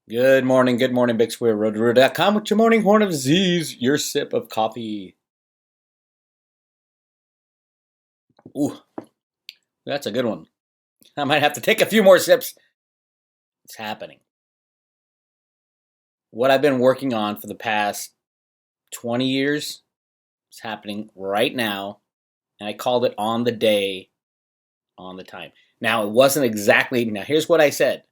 Good morning, Bix Weir, Roota.com with your morning horn of Z's, your sip of coffee. Ooh, that's a good one. I might have to take a few more sips. It's happening. What I've been working on for the past 20 years is happening right now, and I called it on the day, on the time. Now, it wasn't exactly, now here's what I said.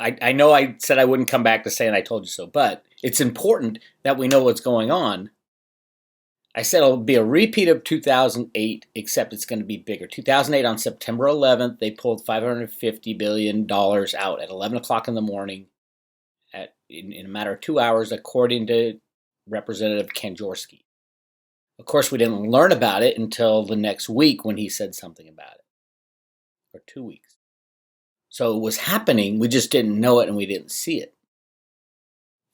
I know I said I wouldn't come back to say, and I told you so, but it's important that we know what's going on. I said it'll be a repeat of 2008, except it's going to be bigger. 2008, on September 11th, they pulled $550 billion out at 11 o'clock in the morning in a matter of 2 hours, according to Representative Kanjorski. Of course, we didn't learn about it until the next week when he said something about it, or 2 weeks. So it was happening, we just didn't know it and we didn't see it.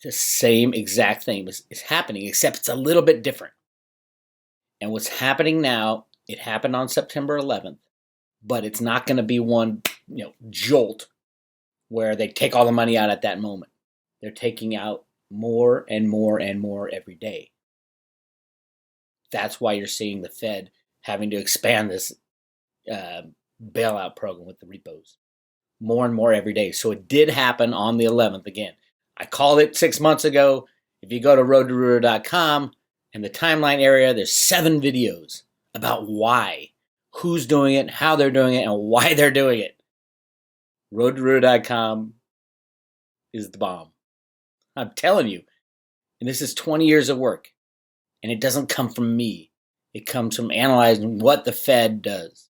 The same exact thing is happening, except it's a little bit different. And what's happening now, it happened on September 11th, but it's not going to be one, jolt where they take all the money out at that moment. They're taking out more and more and more every day. That's why you're seeing the Fed having to expand this bailout program with the repos. More and more every day. So it did happen on the 11th again. I called it 6 months ago. If you go to roadtoroota.com, in the timeline area, there's 7 videos about why, who's doing it, how they're doing it, and why they're doing it. roadtoroota.com is the bomb. I'm telling you. And this is 20 years of work. And it doesn't come from me. It comes from analyzing what the Fed does,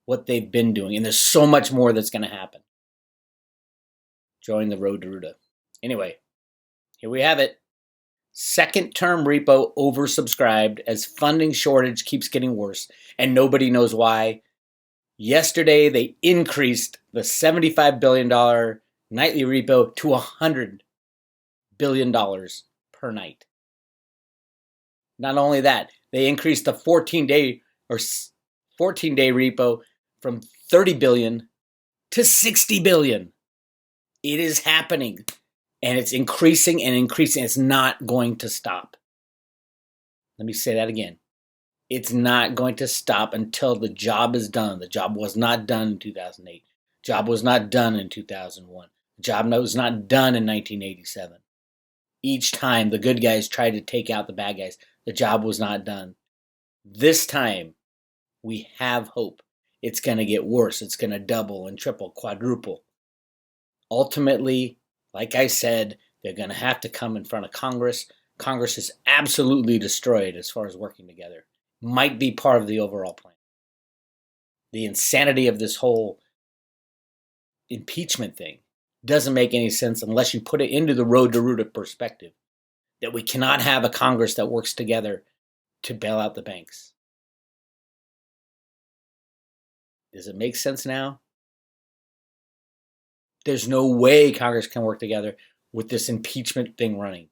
what they've been doing. And there's so much more that's going to happen. Join the Road to Roota. Anyway, here we have it. Second term repo oversubscribed as funding shortage keeps getting worse and nobody knows why. Yesterday, they increased the $75 billion nightly repo to $100 billion per night. Not only that, they increased the 14-day repo from $30 billion to $60 billion. It is happening, and it's increasing and increasing. It's not going to stop. Let me say that again. It's not going to stop until the job is done. The job was not done in 2008. The job was not done in 2001. The job was not done in 1987. Each time the good guys tried to take out the bad guys, the job was not done. This time, we have hope. It's going to get worse. It's going to double and triple, quadruple. Ultimately, like I said, they're going to have to come in front of Congress. Congress is absolutely destroyed as far as working together. Might be part of the overall plan. The insanity of this whole impeachment thing doesn't make any sense unless you put it into the Road to Roota perspective. That we cannot have a Congress that works together to bail out the banks. Does it make sense now? There's no way Congress can work together with this impeachment thing running.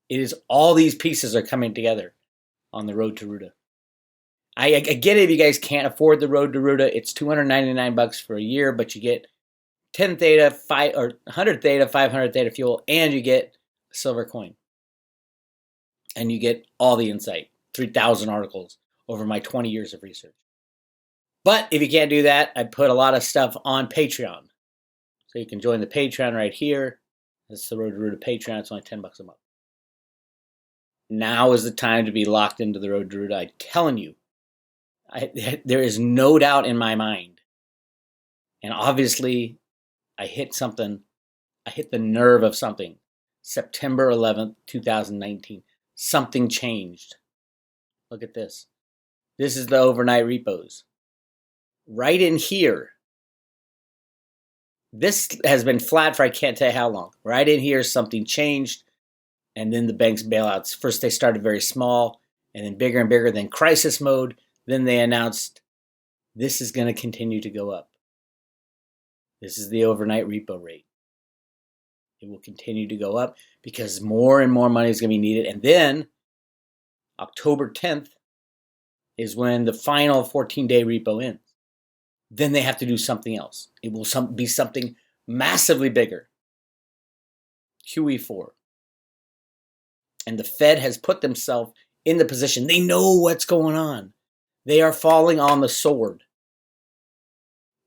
It is all these pieces are coming together on the Road to Roota. I get it if you guys can't afford the Road to Roota. It's $299 for a year, but you get 10 theta, 100 theta, 500 theta fuel, and you get a silver coin. And you get all the insight, 3,000 articles over my 20 years of research. But if you can't do that, I put a lot of stuff on Patreon. So you can join the Patreon right here. That's the Road to Roota Patreon. It's only $10 a month. Now is the time to be locked into the Road to Roota. I'm telling you, there is no doubt in my mind. And obviously, I hit something. I hit the nerve of something. September 11th, 2019. Something changed. Look at this. This is the overnight repos. Right in here. This has been flat for I can't tell you how long. Right in here, something changed. And then the bank's bailouts. First, they started very small, and then bigger and bigger, then crisis mode. Then they announced this is going to continue to go up. This is the overnight repo rate. It will continue to go up because more and more money is going to be needed. And then October 10th is when the final 14-day repo ends. Then they have to do something else. It will be something massively bigger. QE4. And the Fed has put themselves in the position. They know what's going on. They are falling on the sword.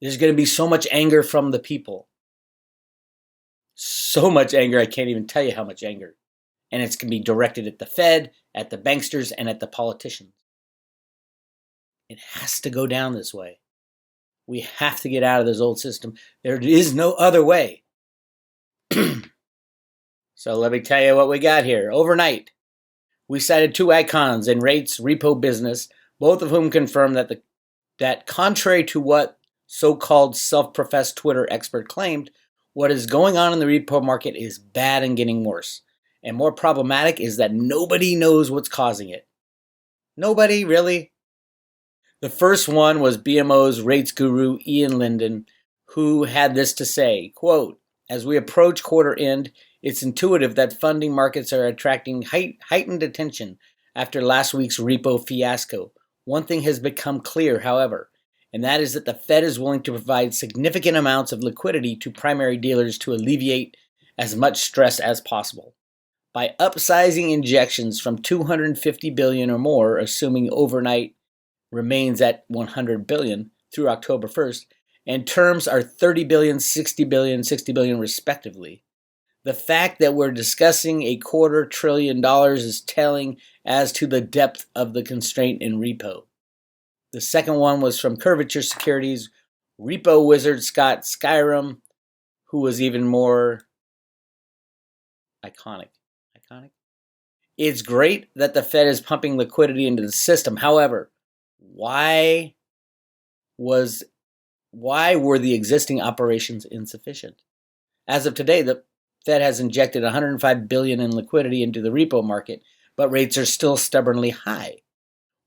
There's going to be so much anger from the people. So much anger, I can't even tell you how much anger. And it's going to be directed at the Fed, at the banksters, and at the politicians. It has to go down this way. We have to get out of this old system. There is no other way. So let me tell you what we got here. Overnight, we cited two icons in rates repo business, both of whom confirmed that contrary to what so-called self-professed Twitter expert claimed, what is going on in the repo market is bad and getting worse. And more problematic is that nobody knows what's causing it. Nobody, really. The first one was BMO's rates guru Ian Linden, who had this to say, quote, as we approach quarter end, it's intuitive that funding markets are attracting heightened attention after last week's repo fiasco. One thing has become clear, however, and that is that the Fed is willing to provide significant amounts of liquidity to primary dealers to alleviate as much stress as possible. By upsizing injections from $250 billion or more, assuming overnight remains at $100 billion through October 1st, and terms are $30 billion, $60 billion, $60 billion respectively. The fact that we're discussing $250 billion is telling as to the depth of the constraint in repo. The second one was from Curvature Securities, repo wizard Scott Skyrum, who was even more iconic. It's great that the Fed is pumping liquidity into the system. However, why were the existing operations insufficient? As of today, the Fed has injected $105 billion in liquidity into the repo market, but rates are still stubbornly high.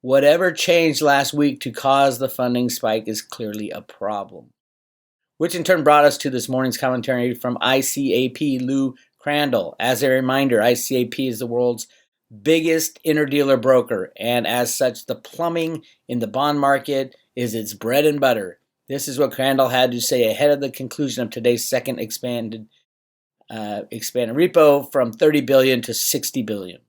Whatever changed last week to cause the funding spike is clearly a problem. Which in turn brought us to this morning's commentary from ICAP Lou Crandall. As a reminder, ICAP is the world's biggest interdealer broker, and as such, the plumbing in the bond market is its bread and butter. This is what Crandall had to say ahead of the conclusion of today's second expanded repo from $30 billion to $60 billion.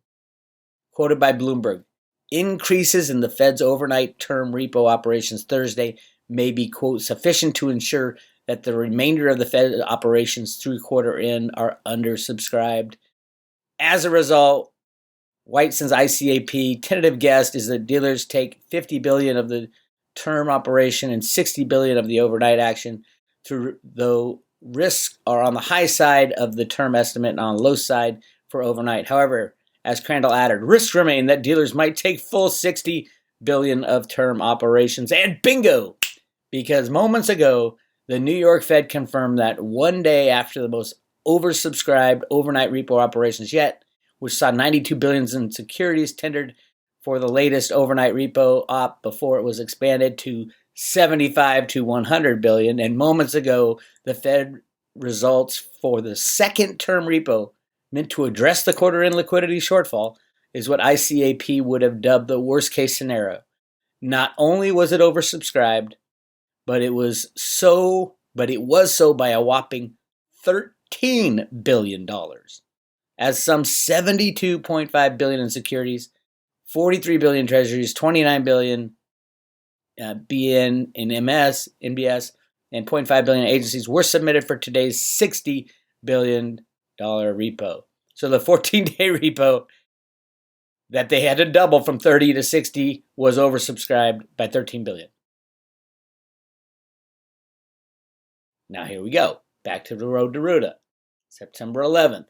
Quoted by Bloomberg, increases in the Fed's overnight term repo operations Thursday may be, quote, sufficient to ensure that the remainder of the Fed operations through quarter end are undersubscribed. As a result, Whiteson's ICAP tentative guess is that dealers take $50 billion of the term operation and $60 billion of the overnight action, though risks are on the high side of the term estimate and on the low side for overnight. However, as Crandall added, risks remain that dealers might take full $60 billion of term operations. And bingo! Because moments ago, the New York Fed confirmed that one day after the most oversubscribed overnight repo operations yet, which saw $92 billion in securities tendered for the latest overnight repo op before it was expanded to $75 to $100 billion. And moments ago, the Fed results for the second term repo meant to address the quarter-end liquidity shortfall is what ICAP would have dubbed the worst-case scenario. Not only was it oversubscribed, but it was so by a whopping $13 billion, as some $72.5 billion in securities, $43 billion in treasuries, $29 billion BN in NBS, and $0.5 billion in agencies were submitted for today's $60 billion repo. So the 14-day repo that they had to double from 30 to 60 was oversubscribed by $13 billion. Now here we go. Back to the road to Roota. September 11th.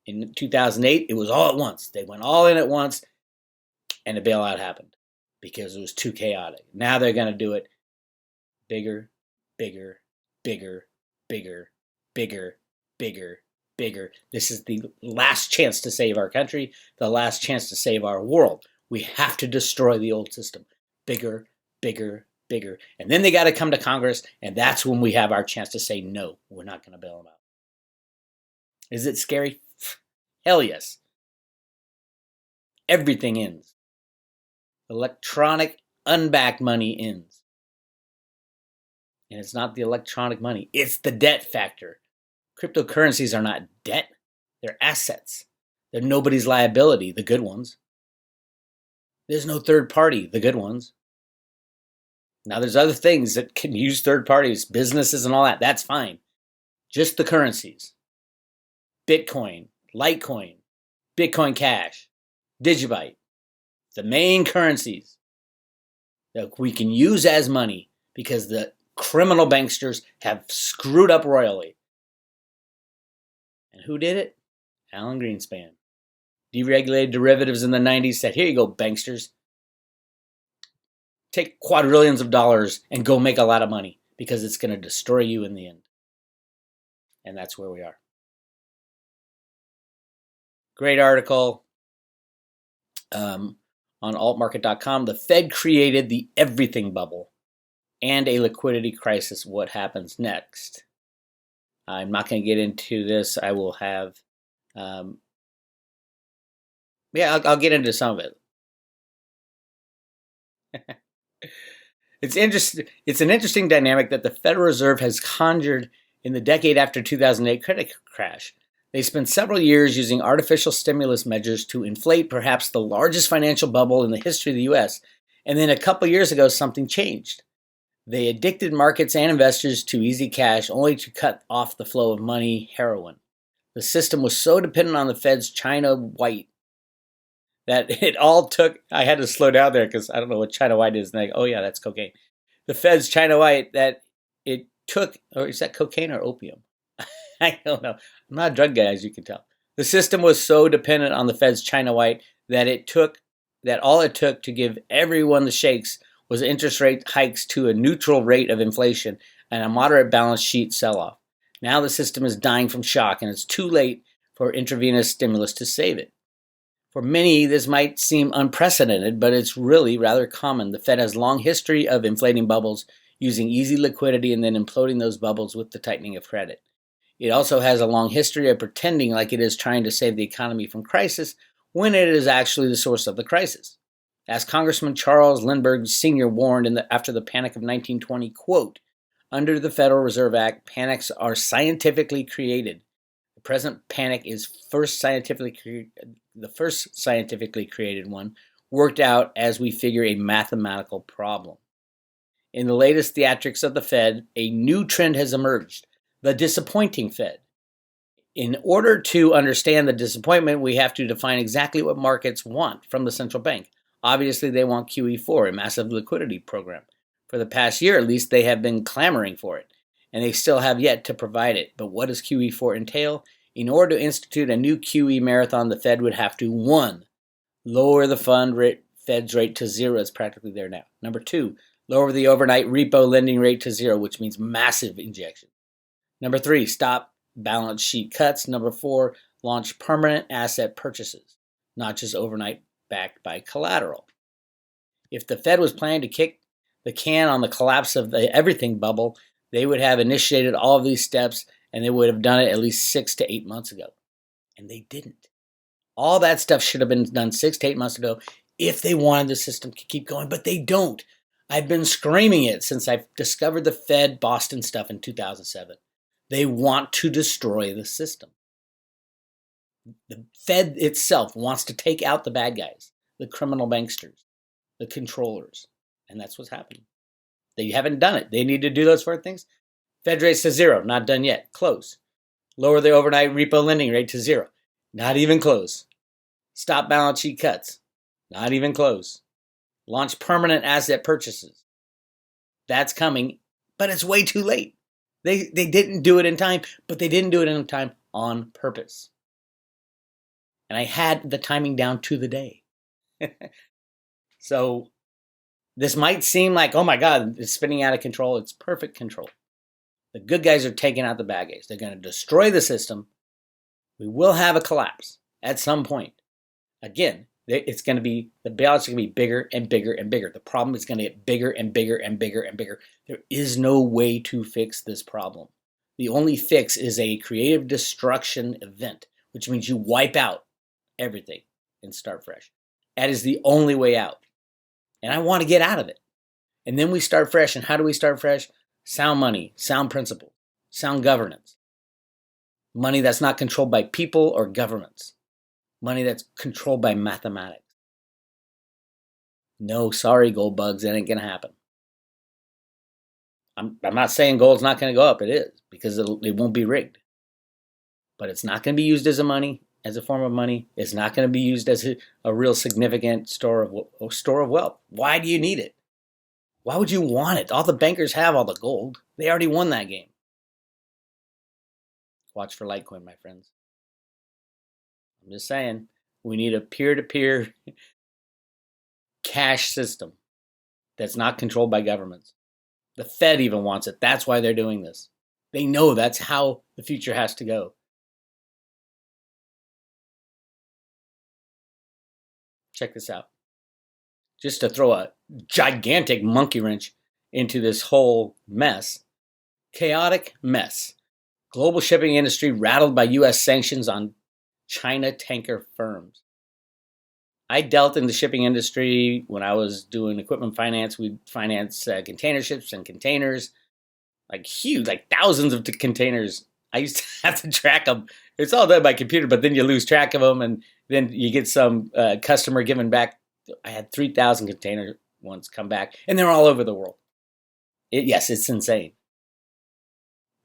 In 2008, it was all at once. They went all in at once, and the bailout happened because it was too chaotic. Now they're going to do it bigger, bigger, bigger, bigger, bigger, bigger, bigger. This is the last chance to save our country, the last chance to save our world. We have to destroy the old system. Bigger, bigger, bigger. And then they got to come to Congress, and that's when we have our chance to say, no, we're not going to bail them out. Is it scary? Hell yes. Everything ends. Electronic unbacked money ends. And it's not the electronic money. It's the debt factor. Cryptocurrencies are not debt. They're assets. They're nobody's liability, the good ones. There's no third party, the good ones. Now, there's other things that can use third parties, businesses and all that. That's fine. Just the currencies. Bitcoin, Litecoin, Bitcoin Cash, Digibyte. The main currencies that we can use as money because the criminal banksters have screwed up royally. And who did it? Alan Greenspan. Deregulated derivatives in the 90s, said, here you go, banksters. Take quadrillions of dollars and go make a lot of money because it's going to destroy you in the end. And that's where we are. Great article on altmarket.com. The Fed created the everything bubble and a liquidity crisis. What happens next? I'm not going to get into this. I will have, I'll get into some of it. It's interesting. It's an interesting dynamic that the Federal Reserve has conjured in the decade after 2008 credit crash. They spent several years using artificial stimulus measures to inflate perhaps the largest financial bubble in the history of the U.S. And then a couple years ago, something changed. They addicted markets and investors to easy cash only to cut off the flow of money, heroin. The system was so dependent on the Fed's China white that it all took, I had to slow down there because I don't know what China white is. And like, oh yeah, that's cocaine. The Fed's China white that it took, or is that cocaine or opium? I don't know. I'm not a drug guy, as you can tell. The system was so dependent on the Fed's China white that all it took to give everyone the shakes was interest rate hikes to a neutral rate of inflation and a moderate balance sheet sell-off. Now the system is dying from shock, and it's too late for intravenous stimulus to save it. For many, this might seem unprecedented, but it's really rather common. The Fed has a long history of inflating bubbles, using easy liquidity and then imploding those bubbles with the tightening of credit. It also has a long history of pretending like it is trying to save the economy from crisis when it is actually the source of the crisis. As Congressman Charles Lindbergh Sr. warned after the Panic of 1920, quote, under the Federal Reserve Act, panics are scientifically created. The present panic is the first scientifically created one, worked out as we figure a mathematical problem. In the latest theatrics of the Fed, a new trend has emerged, the disappointing Fed. In order to understand the disappointment, we have to define exactly what markets want from the central bank. Obviously, they want QE4, a massive liquidity program. For the past year, at least, they have been clamoring for it, and they still have yet to provide it. But what does QE4 entail? In order to institute a new QE marathon, the Fed would have to, 1, lower the Fed's rate to zero. It's practically there now. Number 2, lower the overnight repo lending rate to zero, which means massive injection. Number 3, stop balance sheet cuts. Number 4, launch permanent asset purchases, not just overnight backed by collateral. If the Fed was planning to kick the can on the collapse of the everything bubble, they would have initiated all of these steps, and they would have done it at least 6 to 8 months ago. And they didn't. All that stuff should have been done 6 to 8 months ago if they wanted the system to keep going, but they don't. I've been screaming it since I discovered the Fed Boston stuff in 2007. They want to destroy the system. The Fed itself wants to take out the bad guys, the criminal banksters, the controllers, and that's what's happening. They haven't done it. They need to do those 4 things. Fed rates to zero, not done yet. Close. Lower the overnight repo lending rate to zero, not even close. Stop balance sheet cuts, not even close. Launch permanent asset purchases. That's coming, but it's way too late. They didn't do it in time, but they didn't do it in time on purpose. And I had the timing down to the day. So this might seem like, oh my God, it's spinning out of control. It's perfect control. The good guys are taking out the bad guys. They're going to destroy the system. We will have a collapse at some point. Again, it's going to be, the bailouts are going to be bigger and bigger and bigger. The problem is going to get bigger and bigger and bigger and bigger. There is no way to fix this problem. The only fix is a creative destruction event, which means you wipe out everything and start fresh. That is the only way out. And I want to get out of it. And then we start fresh. And how do we start fresh? Sound money, sound principle, sound governance. Money that's not controlled by people or governments. Money that's controlled by mathematics. No, sorry, gold bugs, that ain't going to happen. I'm not saying gold's not going to go up. It is, because it won't be rigged. But it's not going to be used as a form of money. It's not going to be used as a real significant store of wealth. Why do you need it? Why would you want it? All the bankers have all the gold. They already won that game. Watch for Litecoin, my friends. I'm just saying, we need a peer-to-peer cash system that's not controlled by governments. The Fed even wants it. That's why they're doing this. They know that's how the future has to go. Check this out. Just to throw a gigantic monkey wrench into this whole mess. Chaotic mess. Global shipping industry rattled by U.S. sanctions on China tanker firms. I dealt in the shipping industry when I was doing equipment finance. We'd finance container ships and containers, like huge, like thousands of containers. I used to have to track them. It's all done by computer, but then you lose track of them, and then you get some customer giving back. I had 3,000 container ones come back, and they're all over the world. Yes, it's insane.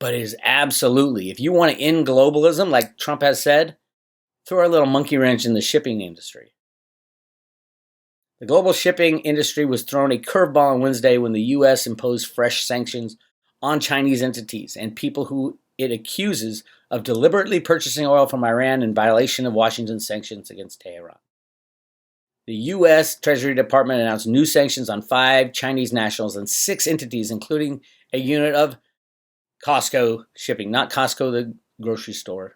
But it is absolutely, if you want to end globalism, like Trump has said, throw a little monkey wrench in the shipping industry. The global shipping industry was thrown a curveball on Wednesday when the U.S. imposed fresh sanctions on Chinese entities and people who it accuses of deliberately purchasing oil from Iran in violation of Washington's sanctions against Tehran. The U.S. Treasury Department announced new sanctions on 5 Chinese nationals and 6 entities, including a unit of Costco shipping, not Costco the grocery store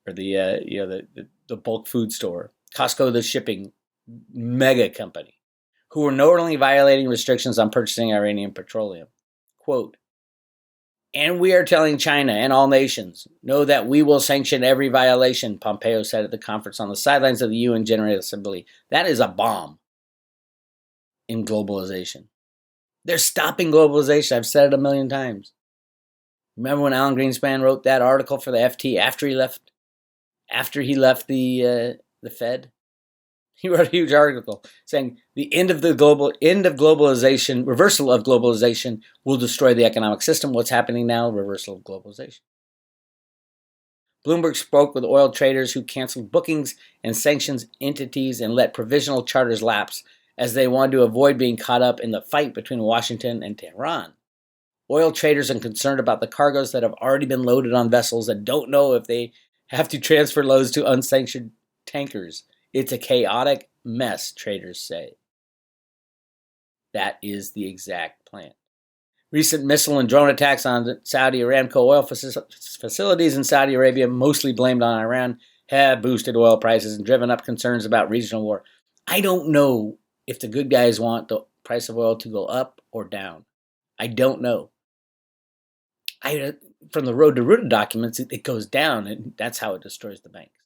or the bulk food store. Costco the shipping mega company, who were knowingly violating restrictions on purchasing Iranian petroleum. Quote, "And we are telling China and all nations, know that we will sanction every violation," Pompeo said at the conference on the sidelines of the UN General Assembly. That is a bomb in globalization. They're stopping globalization. I've said it a million times. Remember when Alan Greenspan wrote that article for the FT after he left the Fed? He wrote a huge article saying the end of globalization, reversal of globalization will destroy the economic system. What's happening now? Reversal of globalization. Bloomberg spoke with oil traders who canceled bookings and sanctions entities and let provisional charters lapse as they wanted to avoid being caught up in the fight between Washington and Tehran. Oil traders are concerned about the cargoes that have already been loaded on vessels and don't know if they have to transfer loads to unsanctioned tankers. It's a chaotic mess, traders say. That is the exact plan. Recent missile and drone attacks on Saudi Aramco oil facilities in Saudi Arabia, mostly blamed on Iran, have boosted oil prices and driven up concerns about regional war. I don't know if the good guys want the price of oil to go up or down. I don't know. From the Road to Roota documents, it goes down, and that's how it destroys the banks.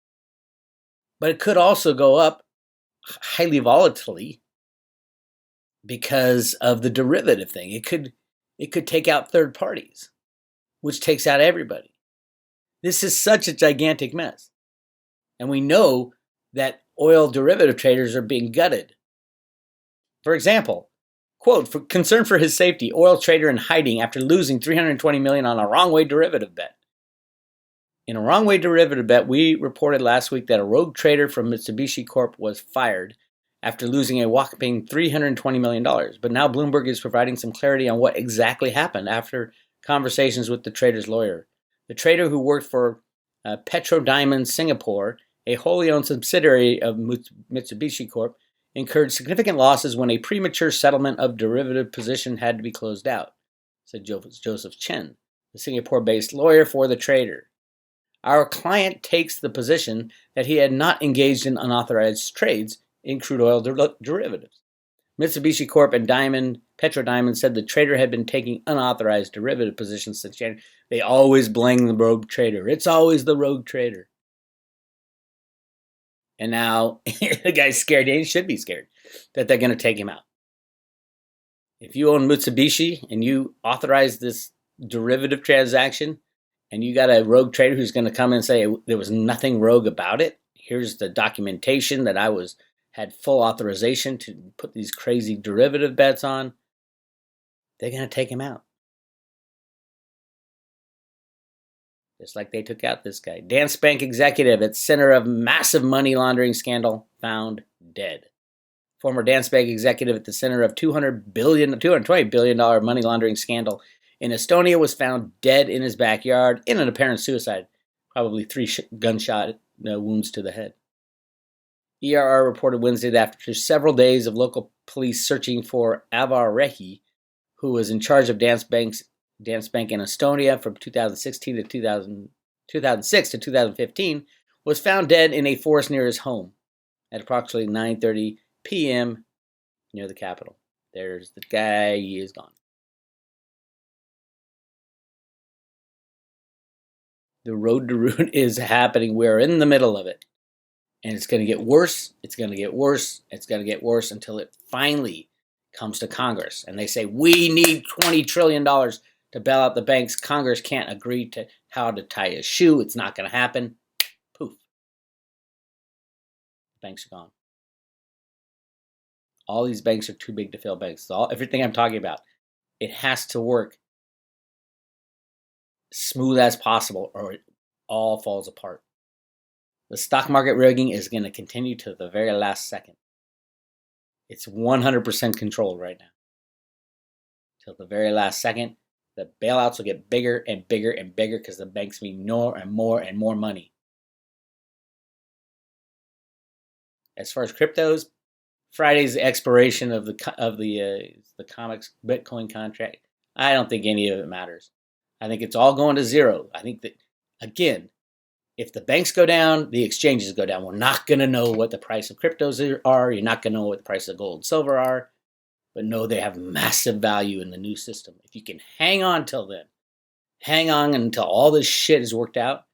But it could also go up highly volatilely because of the derivative thing. It could take out third parties, which takes out everybody. This is such a gigantic mess. And we know that oil derivative traders are being gutted. For example, quote, "For concern for his safety, oil trader in hiding after losing $320 million on a wrong way derivative bet." In a wrong way derivative bet, we reported last week that a rogue trader from Mitsubishi Corp was fired after losing a whopping $320 million. But now Bloomberg is providing some clarity on what exactly happened after conversations with the trader's lawyer. The trader, who worked for Petro Diamond Singapore, a wholly owned subsidiary of Mitsubishi Corp, incurred significant losses when a premature settlement of derivative position had to be closed out, said Joseph Chen, the Singapore-based lawyer for the trader. Our client takes the position that he had not engaged in unauthorized trades in crude oil derivatives. Mitsubishi Corp and Petro Diamond said the trader had been taking unauthorized derivative positions since January. They always blame the rogue trader. It's always the rogue trader. And now the guy's scared, and he should be scared, that they're going to take him out. If you own Mitsubishi and you authorize this derivative transaction, and you got a rogue trader who's going to come and say there was nothing rogue about it. Here's the documentation that I had full authorization to put these crazy derivative bets on. They're going to take him out. Just like they took out this guy. Danske Bank executive at center of massive money laundering scandal found dead. Former Danske Bank executive at the center of $220 billion money laundering scandal in Estonia was found dead in his backyard in an apparent suicide. Probably 3 gunshot wounds to the head. ERR reported Wednesday that after several days of local police searching for Avar Rehi, who was in charge of Danske Bank in Estonia from 2006 to 2015, was found dead in a forest near his home at approximately 9:30 p.m. near the capital. There's the guy. He is gone. The road to ruin is happening. We're in the middle of it. And it's going to get worse. It's going to get worse. It's going to get worse until it finally comes to Congress. And they say, we need $20 trillion to bail out the banks. Congress can't agree to how to tie a shoe. It's not going to happen. Poof. Banks are gone. All these banks are too big to fail banks. Everything I'm talking about, it has to work smooth as possible or it all falls apart. The stock market rigging is going to continue to the very last second. It's 100% controlled right now. Till the very last second, the bailouts will get bigger and bigger and bigger because the banks need more and more and more money. As far as cryptos, Friday's expiration of the COMEX Bitcoin contract, I don't think any of it matters. I think it's all going to zero. I think that, again, if the banks go down, the exchanges go down. We're not going to know what the price of cryptos are. You're not going to know what the price of gold and silver are. But know they have massive value in the new system. If you can hang on till then, hang on until all this shit is worked out,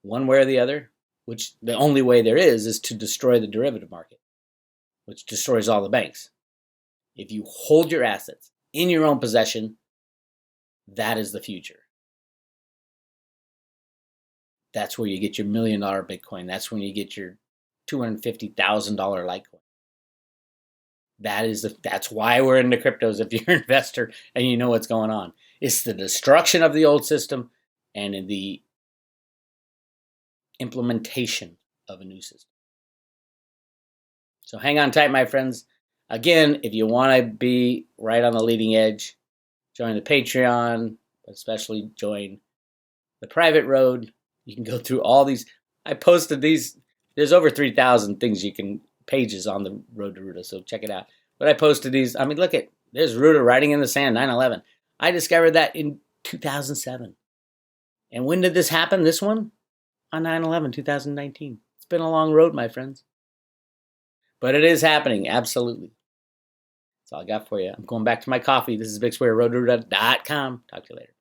one way or the other, which the only way there is to destroy the derivative market, which destroys all the banks. If you hold your assets in your own possession, that is the future. That's where you get your $1 million Bitcoin. That's when you get your $250,000 Litecoin. That's why we're into cryptos if you're an investor and you know what's going on. It's the destruction of the old system and in the implementation of a new system. So hang on tight, my friends. Again, if you want to be right on the leading edge, join the Patreon, especially join the private road. You can go through all these. I posted these. There's over 3,000 pages on the road to Roota, so check it out. But I posted these. I mean, look at, there's Roota writing in the sand, 9/11. I discovered that in 2007. And when did this happen, this one? On 9/11, 2019. It's been a long road, my friends. But it is happening, absolutely. That's all I got for you. I'm going back to my coffee. This is Bix Weir, roadtoRoota.com. Talk to you later.